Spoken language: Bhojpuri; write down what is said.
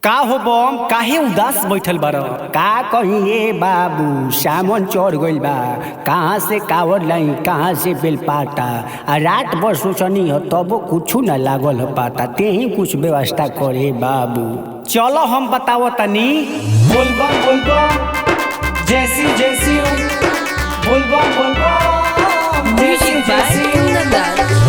का हो बम काहे उदास बैठल बार का कहिए बाबू सामन चढ़ गइल बा। कहाँ से कावर लाई कहाँ से बेलपाता आ रात भर सोचनी हो तबो कुछ न लागल ह पाता ते ही कुछ व्यवस्था करे बाबू। चलो हम बताओ तनी। बोलबम बोलबम जैसी जैसी बोलबम बोलबम Music by Kundan Das.